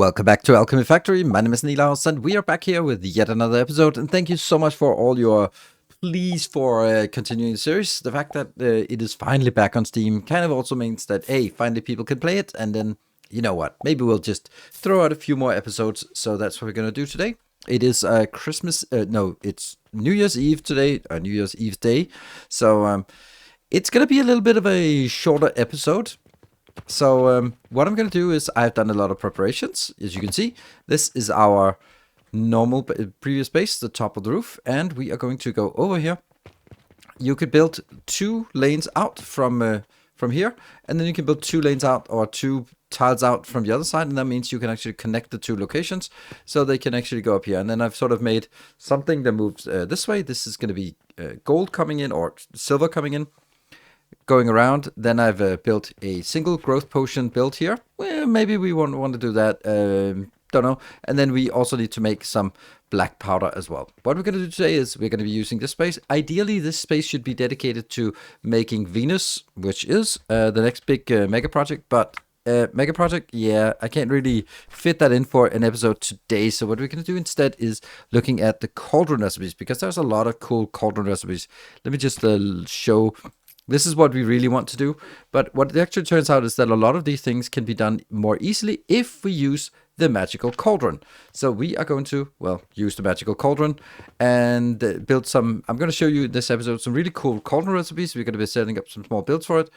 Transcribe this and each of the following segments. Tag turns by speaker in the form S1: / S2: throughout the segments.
S1: Welcome back to Alchemy Factory. My name is Nilaus, and we are back here with yet another episode. And thank you so much for all your pleas for continuing the series. The fact that it is finally back on Steam kind of also means that, hey, finally people can play it. And then, you know what, maybe we'll just throw out a few more episodes. So that's what we're going to do today. It is it's New Year's Eve today, New Year's Eve day. So it's going to be a little bit of a shorter episode. So what I'm going to do is I've done a lot of preparations. As you can see, this is our normal previous base, the top of the roof, and we are going to go over here. You could build 2 lanes out from here, and then you can build 2 lanes out or 2 tiles out from the other side, and that means you can actually connect the 2 locations so they can actually go up here. And then I've sort of made something that moves this way. This is going to be gold coming in or silver coming in, going around. Then I've built a single growth potion build here. Well, maybe we won't want to do that. Don't know. And then we also need to make some black powder as well. What we're going to do today is we're going to be using this space. Ideally, this space should be dedicated to making Venus, which is the next big mega project. But mega project, yeah, I can't really fit that in for an episode today. So what we're going to do instead is looking at the Cauldron recipes, because there's a lot of cool Cauldron recipes. Let me just show. This is what we really want to do, but what it actually turns out is that a lot of these things can be done more easily if we use the magical cauldron. So we are going to, well, use the magical cauldron and build some. I'm going to show you in this episode some really cool cauldron recipes. We're going to be setting up some small builds for it,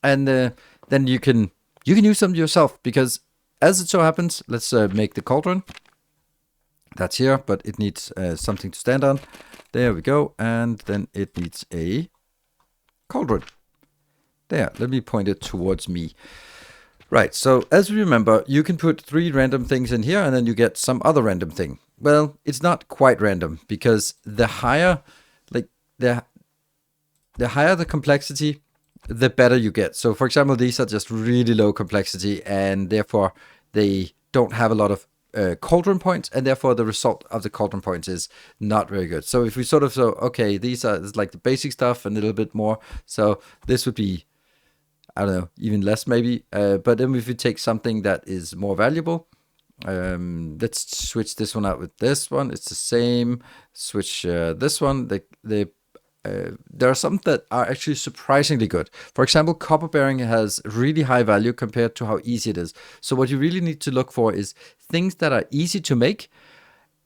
S1: and then you can use them yourself, because as it so happens, let's make the cauldron. That's here, but it needs something to stand on. There we go, and then it needs a cauldron. There, let me point it towards me. Right, so as we remember, you can put 3 random things in here and then you get some other random thing. Well, it's not quite random, because the higher, the higher the complexity, the better you get. So for example, these are just really low complexity, and therefore they don't have a lot of cauldron points, and therefore the result of the cauldron points is not very good. So if we sort of okay, these are like the basic stuff and a little bit more, so this would be, I don't know, even less maybe. But then if we take something that is more valuable, let's switch this one out with this one. It's the same. Switch this one. There are some that are actually surprisingly good. For example, copper bearing has really high value compared to how easy it is. So what you really need to look for is things that are easy to make,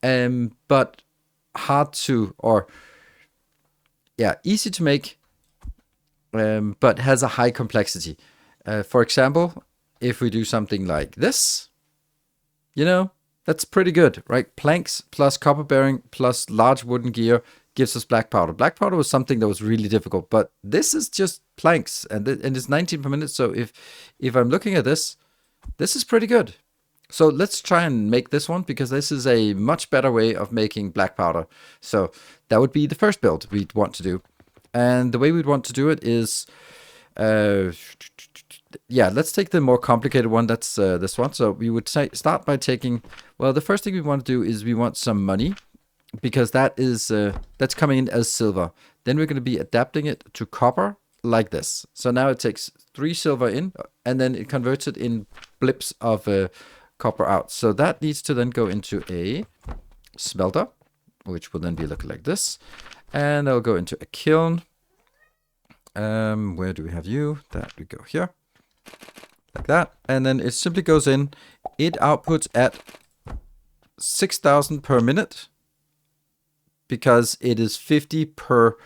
S1: but hard to, easy to make, but has a high complexity. For example, if we do something like this, that's pretty good, right? Planks plus copper bearing plus large wooden gear gives us black powder. Black powder was something that was really difficult, but this is just planks, and it's 19 per minute. So if I'm looking at this is pretty good. So let's try and make this one, because this is a much better way of making black powder. So that would be the first build we'd want to do. And the way we'd want to do it is, let's take the more complicated one. That's this one. So we would start by taking, well, the first thing we want to do is we want some money, because that is that's coming in as silver. Then we're going to be adapting it to copper like this. So now it takes 3 silver in, and then it converts it in blips of copper out. So that needs to then go into a smelter, which will then be looking like this, and I'll go into a kiln. Where do we have you? That we go here, like that, and then it simply goes in. It outputs at 6,000 per minute, because it is 50 per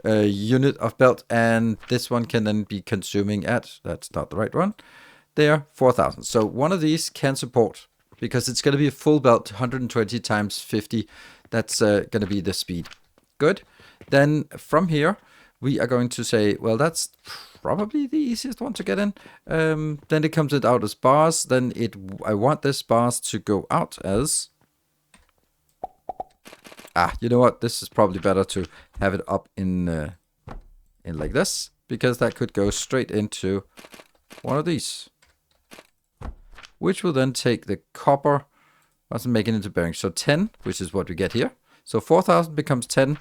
S1: unit of belt, and this one can then be consuming at, that's not the right one, there, 4,000. So one of these can support, because it's going to be a full belt, 120 times 50. That's going to be the speed. Good. Then from here, we are going to say, well, that's probably the easiest one to get in. Then it comes out as bars. Then I want this bars to go out as, you know what? This is probably better to have it up in like this, because that could go straight into one of these, which will then take the copper, and make it into bearing. So 10, which is what we get here. So 4,000 becomes 10,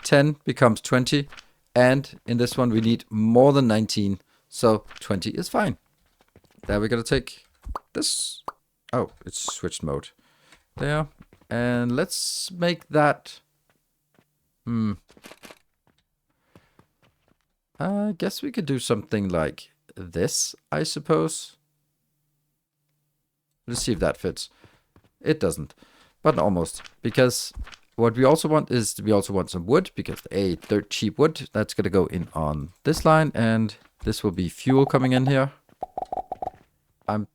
S1: 10 becomes 20, and in this one we need more than 19, so 20 is fine. Then we're going to take this Oh, it's switched mode. There. And let's make that... I guess we could do something like this, I suppose. Let's see if that fits. It doesn't, but almost. Because what we also want is we also want some wood, because a dirt cheap wood, that's going to go in on this line, and this will be fuel coming in here. I'm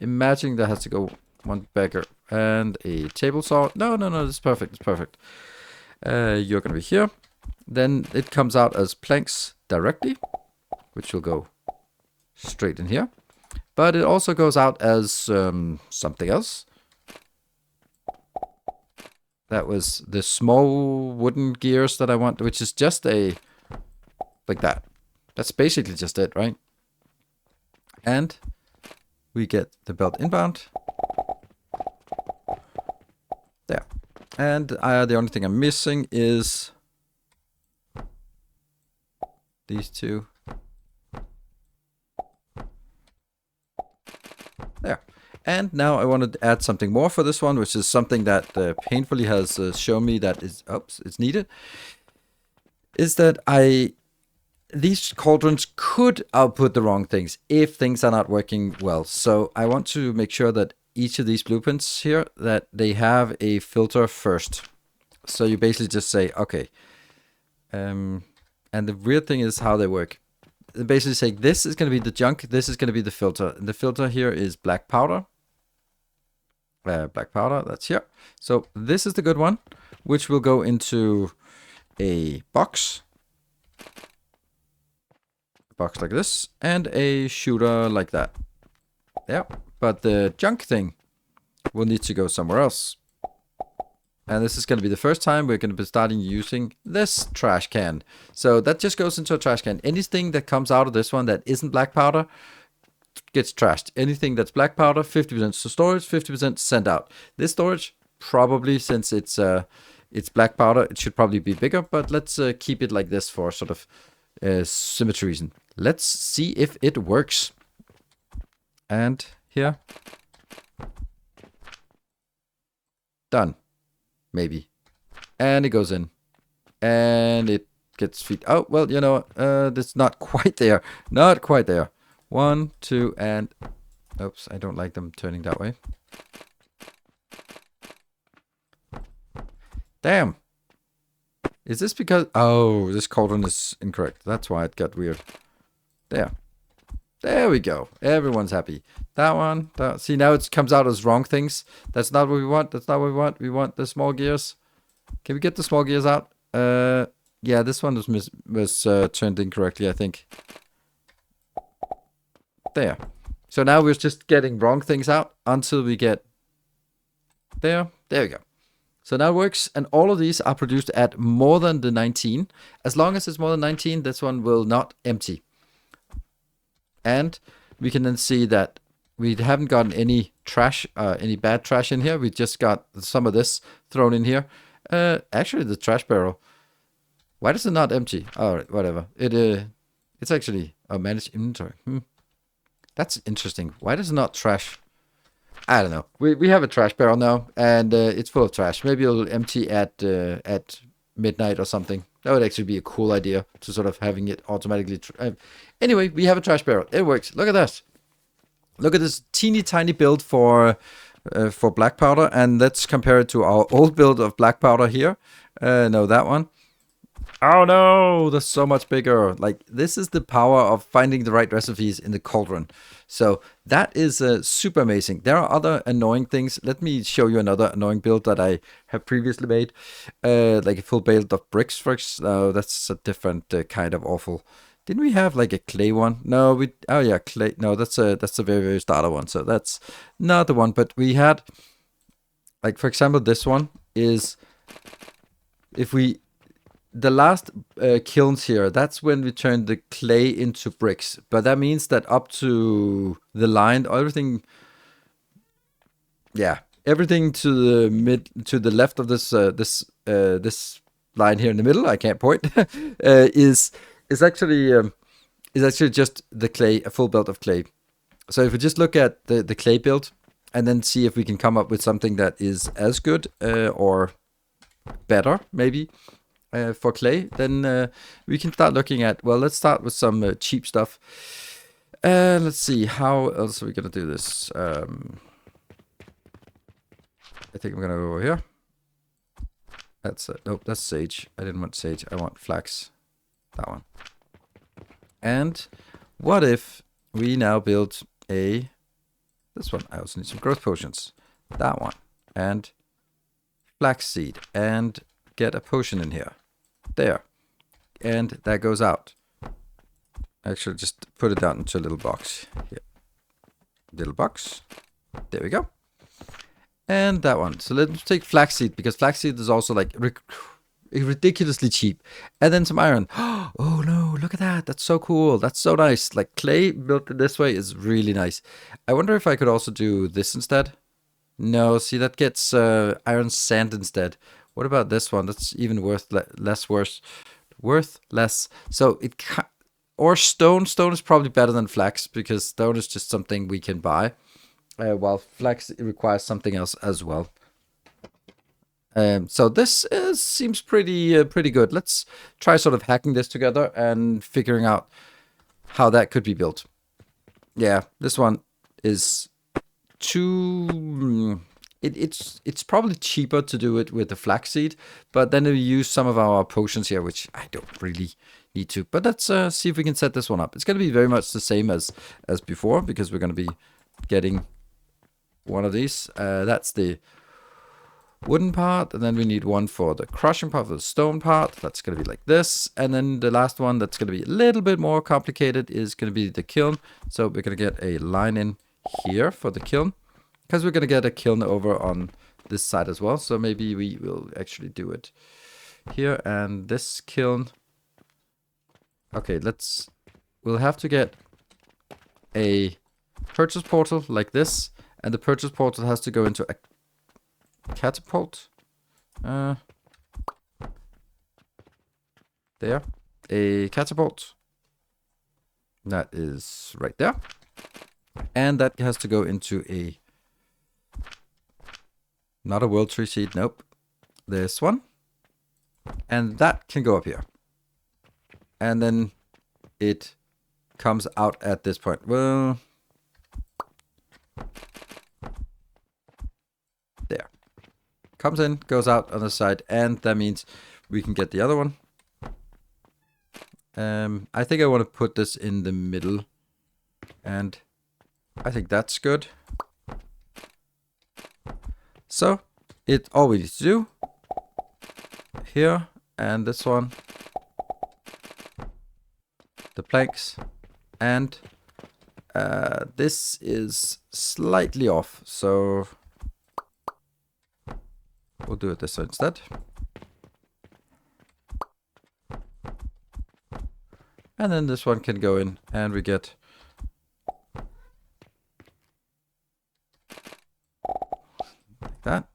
S1: imagining that has to go one bagger and a table saw. No, it's perfect. It's perfect. You're going to be here. Then it comes out as planks directly, which will go straight in here. But it also goes out as something else. That was the small wooden gears that I want, which is just a... like that. That's basically just it, right? And we get the belt inbound. There. And the only thing I'm missing is these two. There. And now I wanted to add something more for this one, which is something that painfully has shown me that is, it's needed. Is that these cauldrons could output the wrong things if things are not working well. So I want to make sure that each of these blueprints here, that they have a filter first. So you basically just say, okay. And the weird thing is how they work. They basically say this is going to be the junk, this is going to be the filter. And the filter here is black powder. Black powder, that's here. So this is the good one, which will go into a box. A box like this, and a shooter like that. Yeah, but the junk thing will need to go somewhere else. And this is going to be the first time we're going to be starting using this trash can. So that just goes into a trash can. Anything that comes out of this one that isn't black powder gets trashed. Anything that's black powder, 50% to storage, 50% sent out. This storage, probably, since it's black powder, it should probably be bigger, but let's keep it like this for sort of symmetry reason. Let's see if it works. And here. Done. Maybe. And it goes in. And it gets feet. Oh, well, you know, it's not quite there. Not quite there. 1, 2, and... Oops, I don't like them turning that way. Damn. Is this because... Oh, this cauldron is incorrect. That's why it got weird. There. There we go. Everyone's happy. That one. See, now it comes out as wrong things. That's not what we want. That's not what we want. We want the small gears. Can we get the small gears out? Yeah, this one was turned incorrectly, I think. There. So now we're just getting wrong things out until we get there. There we go. So now it works, and all of these are produced at more than the 19. As long as it's more than 19, this one will not empty. And we can then see that we haven't gotten any trash, any bad trash in here. We just got some of this thrown in here. Actually, the trash barrel. Why does it not empty? All right, whatever. It's actually a managed inventory. That's interesting. Why does it not trash? I don't know. We have a trash barrel now, and it's full of trash. Maybe it'll empty at midnight or something. That would actually be a cool idea, to sort of having it automatically. Anyway, we have a trash barrel. It works. Look at that. Look at this teeny tiny build for black powder, and let's compare it to our old build of black powder here. No, that one. Oh no, that's so much bigger. Like, this is the power of finding the right recipes in the cauldron. So that is super amazing. There are other annoying things. Let me show you another annoying build that I have previously made. Like a full build of bricks, for example. That's a different kind of awful. Didn't we have like a clay one? No, oh yeah, clay. No, that's the very, very starter one. So that's not the one. But we had, like, for example, this one is, the last kilns here, that's when we turn the clay into bricks. But that means that up to the line, everything to the left of this this line here in the middle, I can't point, is actually just the clay, a full belt of clay. So if we just look at the clay build, and then see if we can come up with something that is as good or better, maybe, for clay. Then we can start looking at, well, let's start with some cheap stuff. Let's see, how else are we going to do this? I think I'm going to go over here. That's nope, that's sage. I didn't want sage. I want flax. That one. And what if we now build this one? I also need some growth potions. That one. And flaxseed. And get a potion in here. There. And that goes out. Actually, just put it down into a little box. Here. Little box. There we go. And that one. So let's take flaxseed, because flaxseed is also like ridiculously cheap. And then some iron. Oh no, look at that. That's so cool. That's so nice. Like clay built this way is really nice. I wonder if I could also do this instead. No, see, that gets iron sand instead. What about this one? That's even worth less. So it or stone. Stone is probably better than flax, because stone is just something we can buy. While flax requires something else as well. So this seems pretty good. Let's try sort of hacking this together and figuring out how that could be built. Yeah, this one is too... It's probably cheaper to do it with the flaxseed, but then we use some of our potions here, which I don't really need to. But let's see if we can set this one up. It's going to be very much the same as before, because we're going to be getting one of these. That's the wooden part, and then we need one for the crushing part, for the stone part. That's going to be like this. And then the last one that's going to be a little bit more complicated is going to be the kiln. So we're going to get a line in here for the kiln, because we're going to get a kiln over on this side as well. So maybe we will actually do it here. And this kiln, okay, we'll have to get a purchase portal like this. And the purchase portal has to go into a catapult. There. A catapult. That is right there. And that has to go into a... Not a world tree seed, nope. This one. And that can go up here. And then it comes out at this point. Well... There. Comes in, goes out on the side, and that means we can get the other one. I think I want to put this in the middle, and I think that's good. So, all we need to do here, and this one, the planks, and this is slightly off, so we'll do it this way instead. And then this one can go in, and we get like that.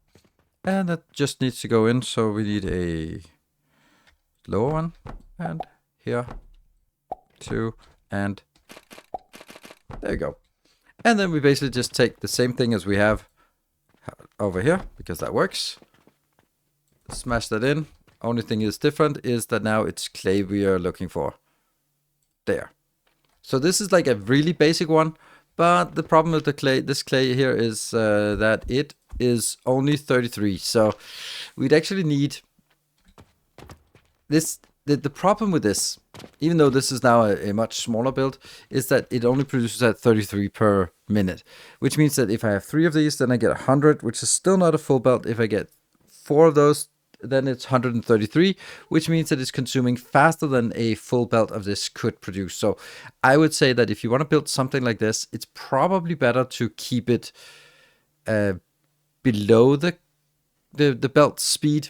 S1: And that just needs to go in, so we need a lower one, and here, 2, and there you go. And then we basically just take the same thing as we have over here, because that works. Smash that in. Only thing is different is that now it's clay we are looking for. There. So this is like a really basic one, but the problem with the clay, this clay here, is that it is only 33. So we'd actually need this. The problem with this, even though this is now a much smaller build, is that it only produces at 33 per minute, which means that if I have 3 of these, then I get 100, which is still not a full belt. If I get 4 of those, then it's 133, which means that it's consuming faster than a full belt of this could produce. So I would say that if you want to build something like this, it's probably better to keep it below the belt speed,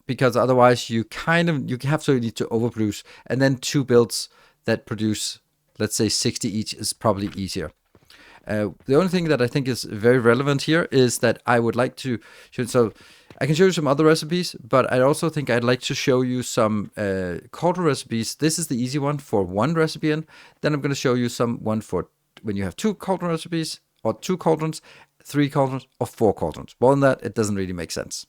S1: because otherwise you have to need to overproduce, and then 2 builds that produce, let's say, 60 each is probably easier. The only thing that I think is very relevant here is that I would like to show, so I can show you some other recipes, but I also think I'd like to show you some Cauldron recipes. This is the easy one for 1 recipe in. Then I'm going to show you one for when you have 2 Cauldron recipes, or 2 cauldrons, 3 cauldrons or 4 cauldrons. More than that, it doesn't really make sense.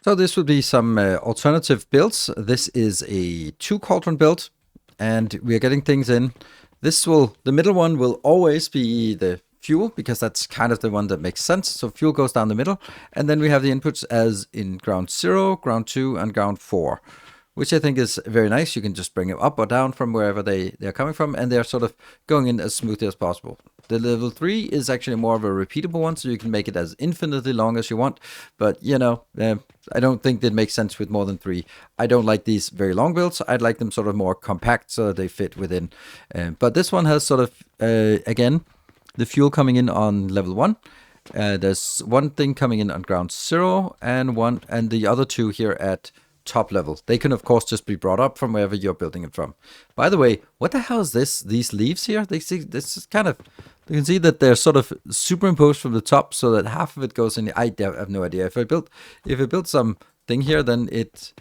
S1: So this would be some alternative builds. This is a 2 cauldron build, and we are getting things in. The middle one will always be the fuel, because that's kind of the one that makes sense. So fuel goes down the middle, and then we have the inputs as in ground 0, ground 2, and ground 4, which I think is very nice. You can just bring it up or down from wherever they're coming from, and they're sort of going in as smoothly as possible. The level 3 is actually more of a repeatable one, so you can make it as infinitely long as you want. But, you know, I don't think that makes sense with more than 3. I don't like these very long builds. I'd like them sort of more compact so that they fit within. But this one has sort of, again, the fuel coming in on level 1. There's one thing coming in on ground 0 and the other 2 here at top level. They can of course just be brought up from wherever you're building it from. By the way, what the hell is this? These leaves here? This is kind of, you can see that they're sort of superimposed from the top so that half of it goes in. I have no idea. If I built some thing here, then it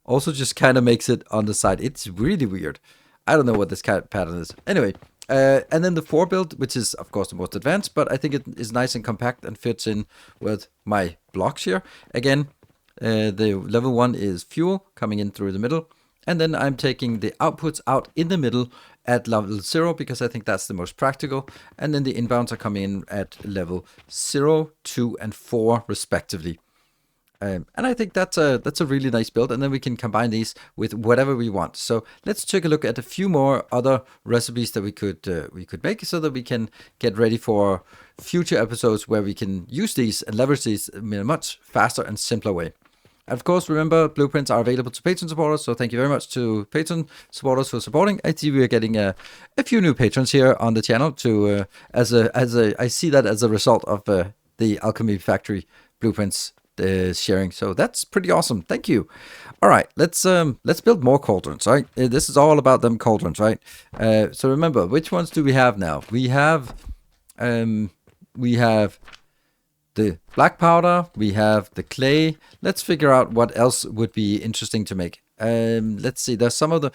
S1: also just kind of makes it on the side. It's really weird. I don't know what this kind of pattern is. Anyway, and then the 4 build, which is of course the most advanced, but I think it is nice and compact and fits in with my blocks here. Again, the level 1 is fuel coming in through the middle, and then I'm taking the outputs out in the middle at level 0 because I think that's the most practical, and then the inbounds are coming in at level 0, 2, and 4 respectively. And I think that's a really nice build, and then we can combine these with whatever we want. So let's take a look at a few more other recipes that we could make, so that we can get ready for future episodes where we can use these and leverage these in a much faster and simpler way. Of course, remember, blueprints are available to Patreon supporters, so thank you very much to Patreon supporters for supporting. I see we are getting a few new patrons here on the channel to I see that as a result of the Alchemy Factory blueprints sharing, so that's pretty awesome. Thank you. All right, let's build more cauldrons. Right, this is all about them cauldrons, right? So remember, which ones do we have now? We have the black powder, we have the clay. Let's figure out what else would be interesting to make. Let's see, there's some of the,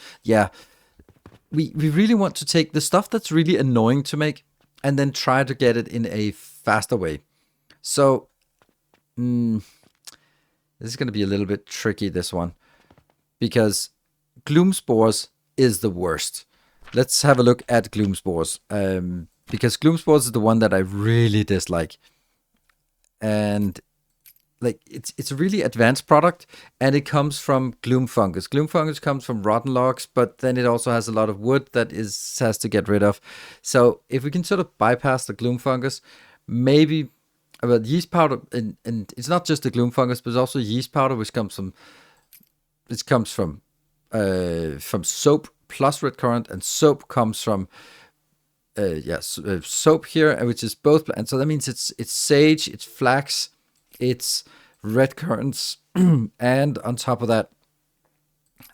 S1: we really want to take the stuff that's really annoying to make and then try to get it in a faster way. So this is going to be a little bit tricky, this one, because gloom spores is the worst. Let's have a look at gloom spores, because gloom spores is the one that I really dislike. And like it's a really advanced product, and it comes from gloom fungus. Gloom fungus comes from rotten logs, but then it also has a lot of wood that has to get rid of. So if we can sort of bypass the gloom fungus, maybe. But yeast powder, and it's not just the gloom fungus, but it's also yeast powder, which comes from soap plus red currant, and soap comes from soap here, which is both, and so that means it's sage, it's flax, it's red currants, and on top of that,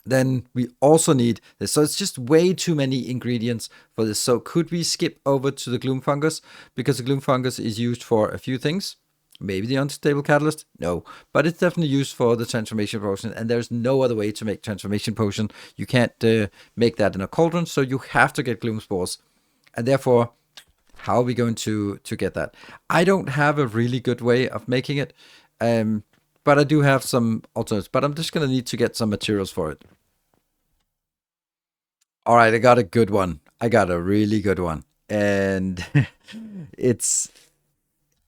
S1: then we also need this. So it's just way too many ingredients for this. So could we skip over to the gloom fungus? Because the gloom fungus is used for a few things. Maybe the unstable catalyst? No. But it's definitely used for the transformation potion. And there's no other way to make transformation potion. You can't make that in a cauldron. So you have to get gloom spores. And therefore, how are we going to get that? I don't have a really good way of making it. But I do have some alternatives. But I'm just going to need to get some materials for it. All right, I got a good one. I got a really good one, and it's.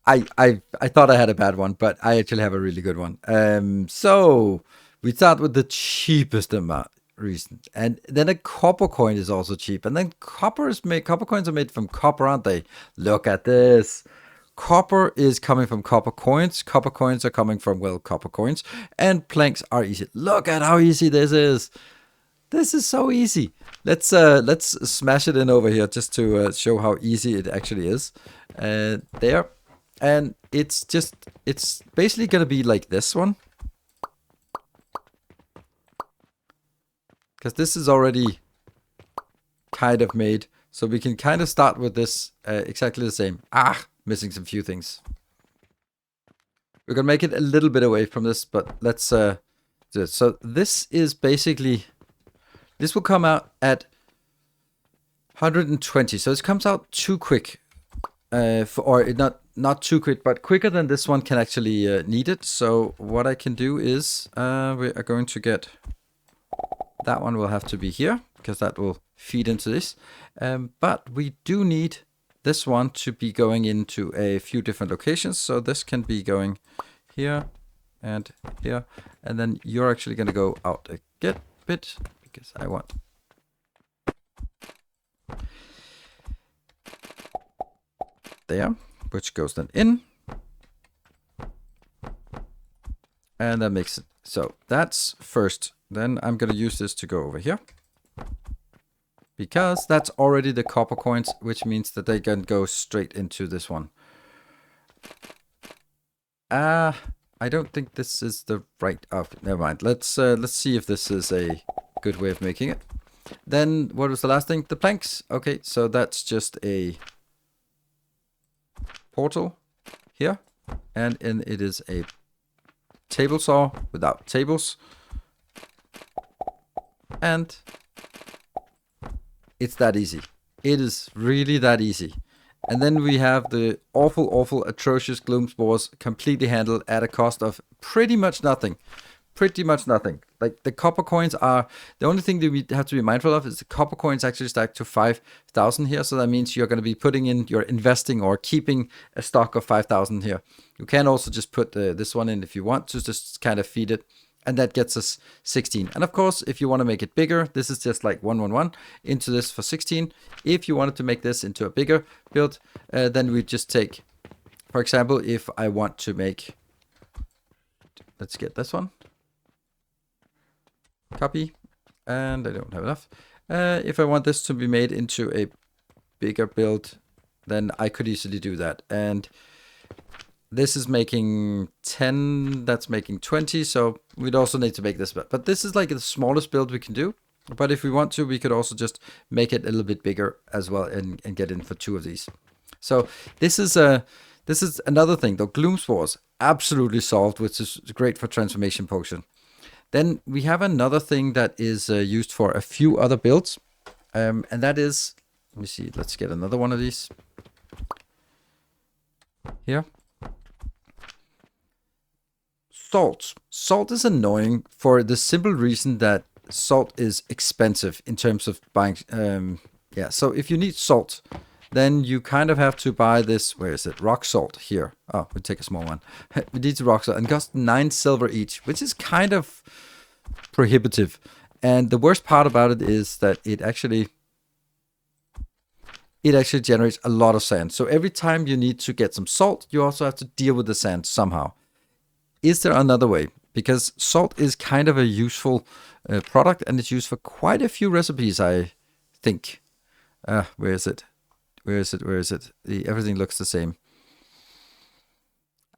S1: I thought I had a bad one, but I actually have a really good one. So we start with the cheapest reason, and then a copper coin is also cheap, and then copper coins are made from copper, aren't they? Look at this. Copper is coming from copper coins. Copper coins are coming from, well, copper coins, and planks are easy. Look at how easy this is. This is so easy. Let's smash it in over here just to show how easy it actually is. There. And it's basically going to be like this one. Because this is already kind of made. So we can kind of start with this exactly the same. Missing some few things. We're going to make it a little bit away from this, but let's do it. So this is basically... This will come out at 120, so this comes out too quick. or not too quick, but quicker than this one can actually need it. So what I can do is we are going to get that one will have to be here because that will feed into this. But we do need this one to be going into a few different locations. So this can be going here and here, and then you're actually going to go out a bit because I want there, which goes then in, and that makes it so. That's first. Then I'm going to use this to go over here because that's already the copper coins, which means that they can go straight into this one. I don't think this is the right. Oh, never mind. Let's see if this is a good way of making it. Then what was the last thing? The planks. Okay, so that's just a portal here, and it is a table saw without tables, and it's that easy. It is really that easy. And then we have the awful, atrocious gloom spores completely handled at a cost of pretty much nothing. Pretty much nothing. Like the copper coins are, the only thing that we have to be mindful of is the copper coins actually stack to 5,000 here. So that means you're going to be putting in, you're investing or keeping a stock of 5,000 here. You can also just put this one in if you want to just kind of feed it. And that gets us 16. And of course, if you want to make it bigger, this is just like 111 into this for 16. If you wanted to make this into a bigger build, then we just take, for example, if I want to make, let's get this one. Copy. And I don't have enough. If I want this to be made into a bigger build, then I could easily do that. And this is making 10, that's making 20, so we'd also need to make this. But this is like the smallest build we can do. But if we want to, we could also just make it a little bit bigger as well and get in for 2 of these. So this is another thing, though. Gloom spores, absolutely solved, which is great for transformation potion. Then we have another thing that is used for a few other builds. And that is, let me see, let's get another one of these. Here. Salt. Salt is annoying for the simple reason that salt is expensive in terms of buying. Yeah, so if you need salt, then you kind of have to buy this. Where is it? Rock salt here. Oh, we'll take a small one. We need rock salt and cost 9 silver each, which is kind of prohibitive. And the worst part about it is that it actually generates a lot of sand. So every time you need to get some salt, you also have to deal with the sand somehow. Is there another way? Because salt is kind of a useful product, and it's used for quite a few recipes, I think. Where is it? Where is it? Everything looks the same.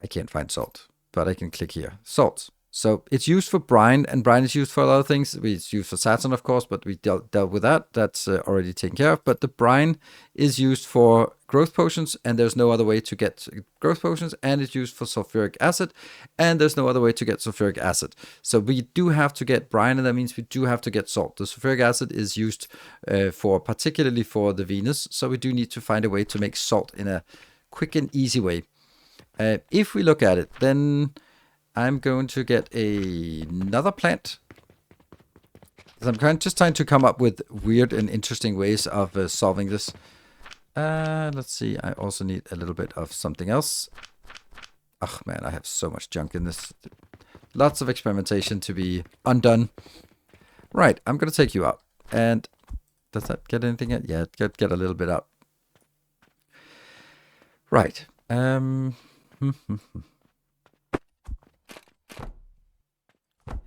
S1: I can't find salt, but I can click here. Salt. So it's used for brine, and brine is used for a lot of things. It's used for Saturn, of course, but we dealt with that. That's already taken care of. But the brine is used for growth potions, and there's no other way to get growth potions, and it's used for sulfuric acid, and there's no other way to get sulfuric acid. So we do have to get brine, and that means we do have to get salt. The sulfuric acid is used particularly for the Venus, so we do need to find a way to make salt in a quick and easy way. If we look at it, then I'm going to get another plant. I'm just trying to come up with weird and interesting ways of solving this. Let's see. I also need a little bit of something else. Oh man, I have so much junk in this. Lots of experimentation to be undone. Right, I'm going to take you out. And does that get anything yet? Yeah, get a little bit out. Right.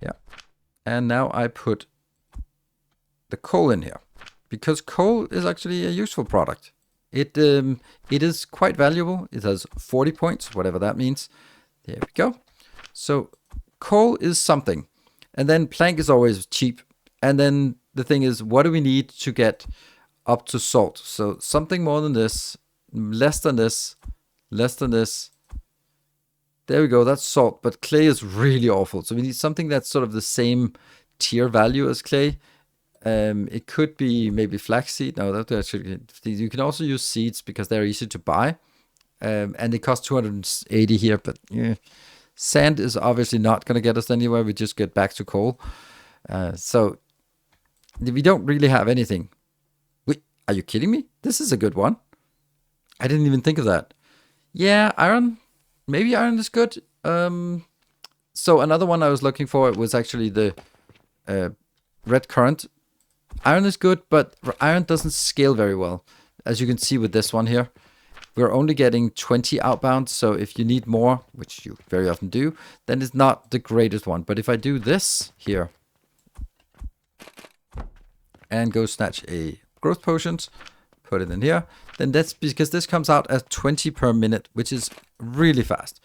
S1: Yeah, and now I put the coal in here because coal is actually a useful product. It is quite valuable. It has 40 points, whatever that means. There we go. So coal is something, and then plank is always cheap. And then the thing is, what do we need to get up to salt? So something more than this, less than this, less than this. There we go, that's salt, but clay is really awful. So we need something that's sort of the same tier value as clay. It could be maybe flaxseed. No, that actually, you can also use seeds because they're easy to buy. and it costs 280 here, but sand is obviously not going to get us anywhere. We just get back to coal. So we don't really have anything. Wait, are you kidding me? This is a good one. I didn't even think of that. Yeah, iron. Maybe iron is good. So another one I was looking for was actually the red current. Iron is good, but iron doesn't scale very well. As you can see with this one here, we're only getting 20 outbound. So if you need more, which you very often do, then it's not the greatest one. But if I do this here and go snatch a growth potions, put it in here, then that's because this comes out as 20 per minute, which is really fast.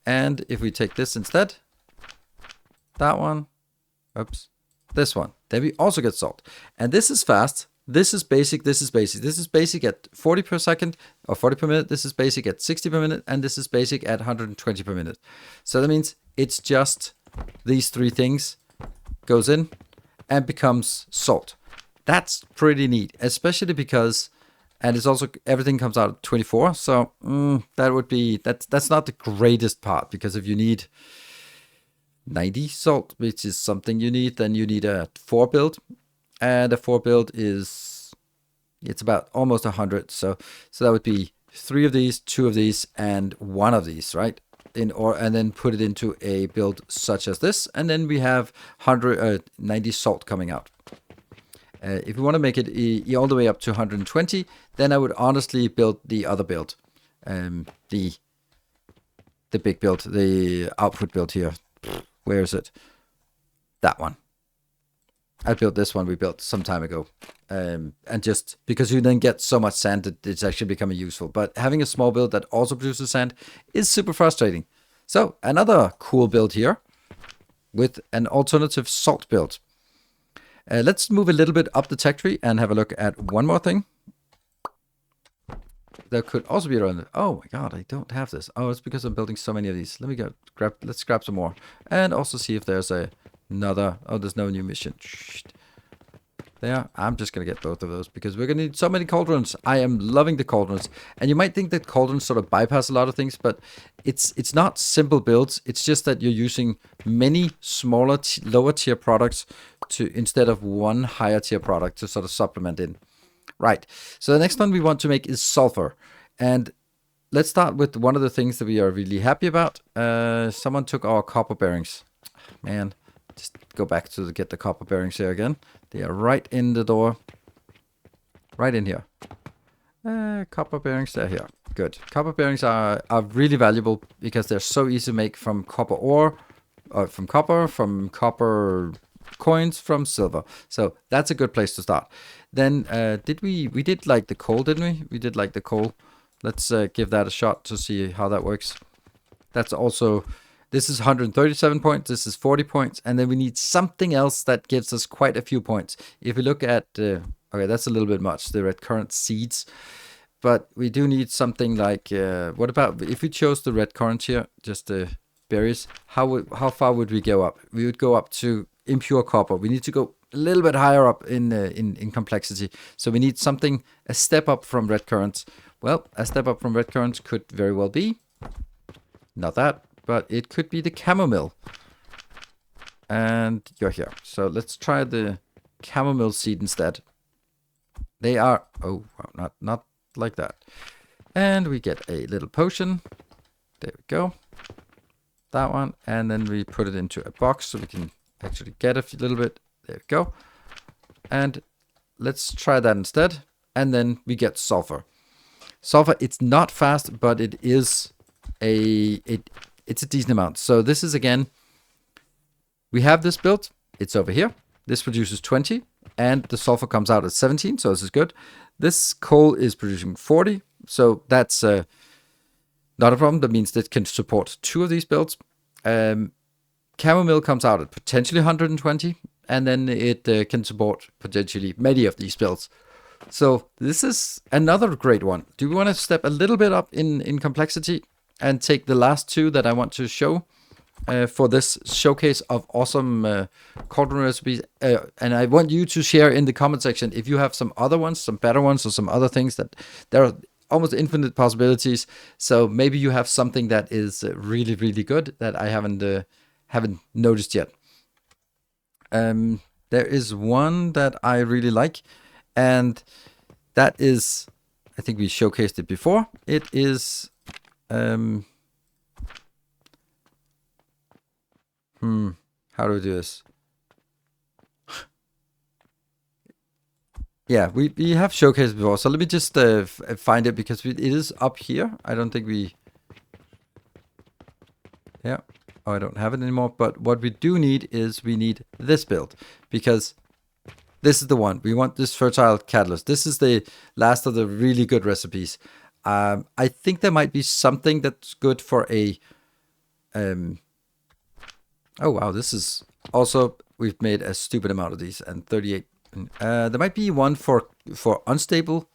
S1: And if we take this instead, that one, oops, this one, then we also get salt. And this is fast. This is basic. This is basic. This is basic at 40 per second or 40 per minute. This is basic at 60 per minute. And this is basic at 120 per minute. So that means it's just these three things goes in and becomes salt. That's pretty neat, especially because, and it's also, everything comes out at 24. So that would be, that's not the greatest part, because if you need 90 salt, which is something you need, then you need a 4 build. And a 4 build is, it's about almost 100. So that would be 3 of these, 2 of these, and 1 of these, right? And then put it into a build such as this, and then we have 90 salt coming out. If we want to make it all the way up to 120, then I would honestly build the other build, the big build, the output build here. Where is it? That one. I built this one we built some time ago. And just because you then get so much sand that it's actually becoming useful. But having a small build that also produces sand is super frustrating. So another cool build here with an alternative salt build. Let's move a little bit up the tech tree and have a look at one more thing. There could also be around. Oh my god, I don't have this. Oh, it's because I'm building so many of these. Let's grab some more. And also see if there's another. Oh, there's no new mission. There. I'm just going to get both of those because we're going to need so many cauldrons. I am loving the cauldrons. And you might think that cauldrons sort of bypass a lot of things, but it's not simple builds. It's just that you're using many smaller, lower tier products instead of one higher tier product to sort of supplement in. Right. So the next one we want to make is sulfur. And let's start with one of the things that we are really happy about. Someone took our copper bearings. Man, just go back to get the copper bearings here again. They are right in the door. Right in here. Copper bearings, they're here. Good. Copper bearings are really valuable because they're so easy to make from copper ore, or from copper coins, from silver. So that's a good place to start. Then we did like the coal, didn't we? We did like the coal. Let's give that a shot to see how that works. That's also, this is 137 points, this is 40 points, and then we need something else that gives us quite a few points. If we look at, okay, that's a little bit much, the red currant seeds, but we do need something like, what about if we chose the red currant here, just the berries, how far would we go up? We would go up to impure copper. We need to go a little bit higher up in complexity. So we need something, a step up from red currants. Well, a step up from red currants could very well be, not that, but it could be the chamomile. And you're here. So let's try the chamomile seed instead. They are, oh, not like that. And we get a little potion. There we go. That one. And then we put it into a box so we can actually get a little bit. There we go. And let's try that instead. And then we get sulfur. Sulfur, it's not fast, but it is it's a decent amount. So this is, again, we have this built. It's over here. This produces 20, and the sulfur comes out at 17, so this is good. This coal is producing 40, so that's not a problem. That means that it can support 2 of these builds. Chamomile comes out at potentially 120, and then it can support potentially many of these builds. So this is another great one. Do we want to step a little bit up in complexity and take the last 2 that I want to show for this showcase of awesome cauldron recipes? And I want you to share in the comment section if you have some other ones, some better ones, or some other things that there are almost infinite possibilities. So maybe you have something that is really, really good that I haven't noticed yet. There is one that I really like, and that is, I think we showcased it before. It is, how do we do this? Yeah, we have showcased before, so let me just find it, because it is up here. I don't think we... Yeah. Oh, I don't have it anymore. But what we do need is we need this build, because this is the one. We want this fertile catalyst. This is the last of the really good recipes. I think there might be something that's good for a... Oh, wow. This is also... We've made a stupid amount of these, and 38... there might be one for unstable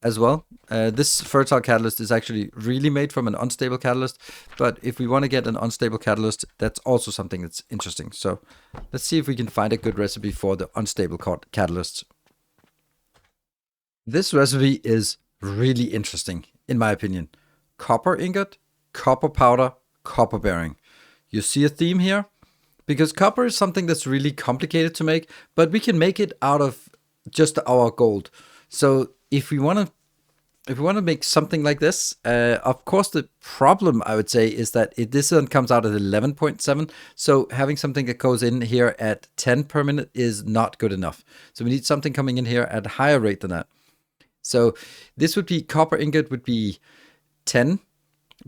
S1: as well. This fertile catalyst is actually really made from an unstable catalyst, but if we want to get an unstable catalyst, that's also something that's interesting. So let's see if we can find a good recipe for the unstable catalysts. This recipe is really interesting, in my opinion. Copper ingot, copper powder, copper bearing. You see a theme here? Because copper is something that's really complicated to make, but we can make it out of just our gold. So if we want to make something like this, of course the problem, I would say, is that this one comes out at 11.7. So having something that goes in here at 10 per minute is not good enough. So we need something coming in here at a higher rate than that. So this would be, copper ingot would be 10.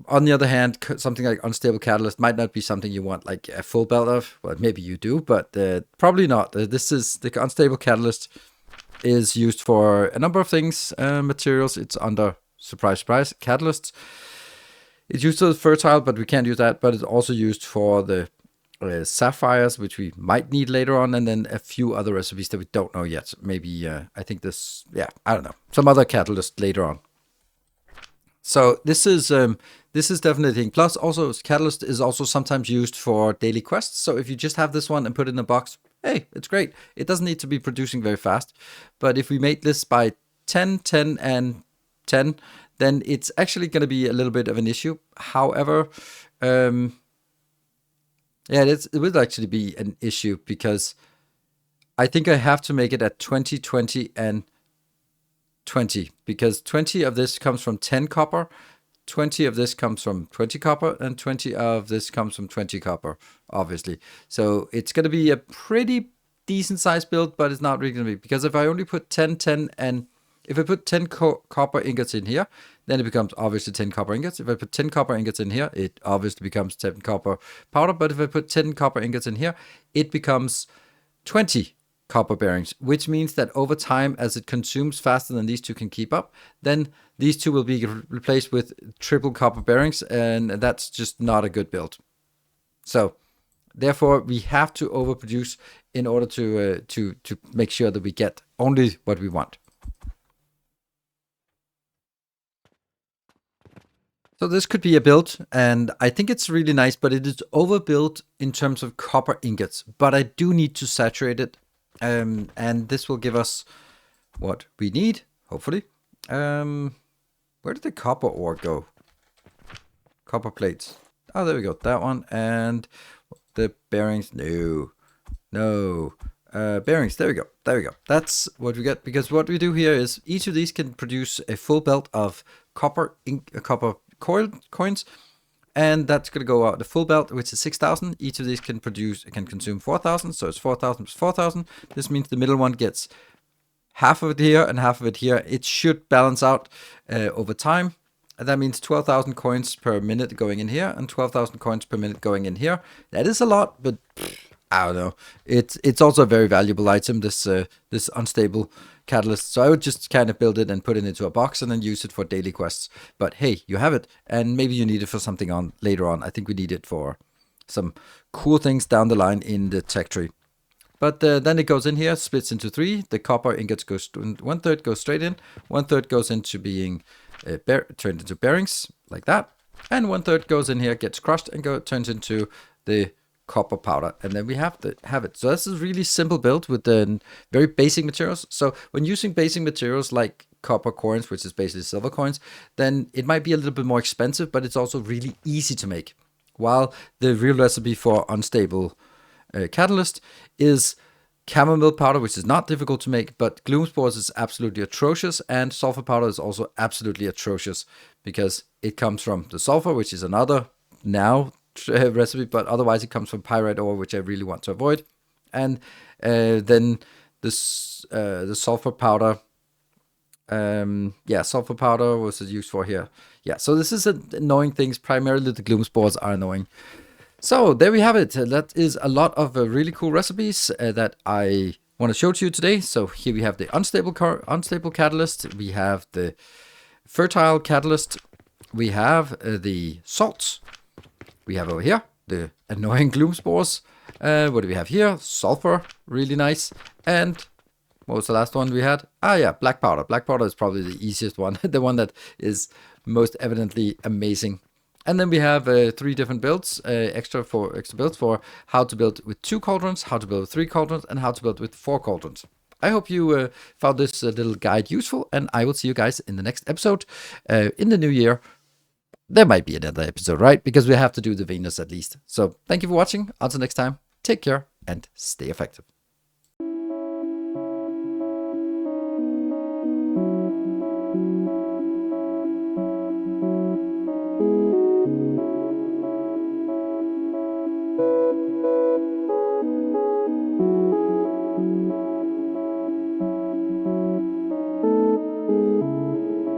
S1: On the other hand, something like unstable catalyst might not be something you want like a full belt of. Well, maybe you do, but probably not. This is the unstable catalyst is used for a number of things, materials. It's under, surprise, surprise, catalysts. It's used as fertile, but we can't use that. But it's also used for the sapphires, which we might need later on, and then a few other recipes that we don't know yet. Maybe I think this, yeah, I don't know, some other catalyst later on. So this is definitely a thing. Plus, also catalyst is also sometimes used for daily quests. So if you just have this one and put it in a box, hey, it's great. It doesn't need to be producing very fast. But if we make this by 10, 10, and 10, then it's actually going to be a little bit of an issue. However, yeah, it would actually be an issue, because I think I have to make it at 20, 20, and 20, because 20 of this comes from 10 copper, 20 of this comes from 20 copper, and 20 of this comes from 20 copper, obviously. So it's going to be a pretty decent size build, but it's not really going to be, because if I only put 10, 10, and if I put 10 copper ingots in here, then it becomes obviously 10 copper ingots. If I put 10 copper ingots in here, it obviously becomes 10 copper powder. But if I put 10 copper ingots in here, it becomes 20 copper bearings, which means that over time, as it consumes faster than these two can keep up, then these two will be replaced with triple copper bearings, and that's just not a good build. So therefore, we have to overproduce in order to make sure that we get only what we want. So this could be a build, and I think it's really nice, but it is overbuilt in terms of copper ingots. But I do need to saturate it. And this will give us what we need, hopefully. Where did the copper ore go? Copper plates. Oh, there we go. That one. And the bearings. No. Bearings. There we go. There we go. That's what we get. Because what we do here is each of these can produce a full belt of copper coins. And that's going to go out the full belt, which is 6,000. Each of these can consume 4,000. So it's 4,000 plus 4,000. This means the middle one gets half of it here and half of it here. It should balance out over time. And that means 12,000 coins per minute going in here and 12,000 coins per minute going in here. That is a lot, but I don't know. It's also a very valuable item, this unstable catalyst. So I would just kind of build it and put it into a box and then use it for daily quests. But hey, you have it, and maybe you need it for something on later on. I think we need it for some cool things down the line in the tech tree. But then it goes in here, splits into 3. The copper ingots goes 1/3 goes straight in, 1/3 goes into being turned into bearings like that, and 1/3 goes in here, gets crushed, and turns into the copper powder, and then we have it. So this is really simple build with the very basic materials. So when using basic materials like copper coins, which is basically silver coins, then it might be a little bit more expensive, but it's also really easy to make. While the real recipe for unstable catalyst is chamomile powder, which is not difficult to make, but gloom spores is absolutely atrocious, and sulfur powder is also absolutely atrocious because it comes from the sulfur, which is another now recipe, but otherwise it comes from pyrite ore, which I really want to avoid. And then the sulfur powder, sulfur powder was used for here. Yeah, so this is annoying things. Primarily the gloom spores are annoying. So there we have it. That is a lot of really cool recipes that I want to show to you today. So here we have the unstable catalyst. We have the fertile catalyst. We have the salts. We have over here the annoying gloom spores. What do we have here? Sulfur, really nice. And what was the last one we had? Black powder. Black powder is probably the easiest one, the one that is most evidently amazing. And then we have 3 different builds, extra builds for how to build with 2 cauldrons, how to build with 3 cauldrons, and how to build with 4 cauldrons. I hope you found this little guide useful, and I will see you guys in the next episode. In the new year, there might be another episode, right? Because we have to do the Venus at least. So thank you for watching. Until next time, take care and stay effective.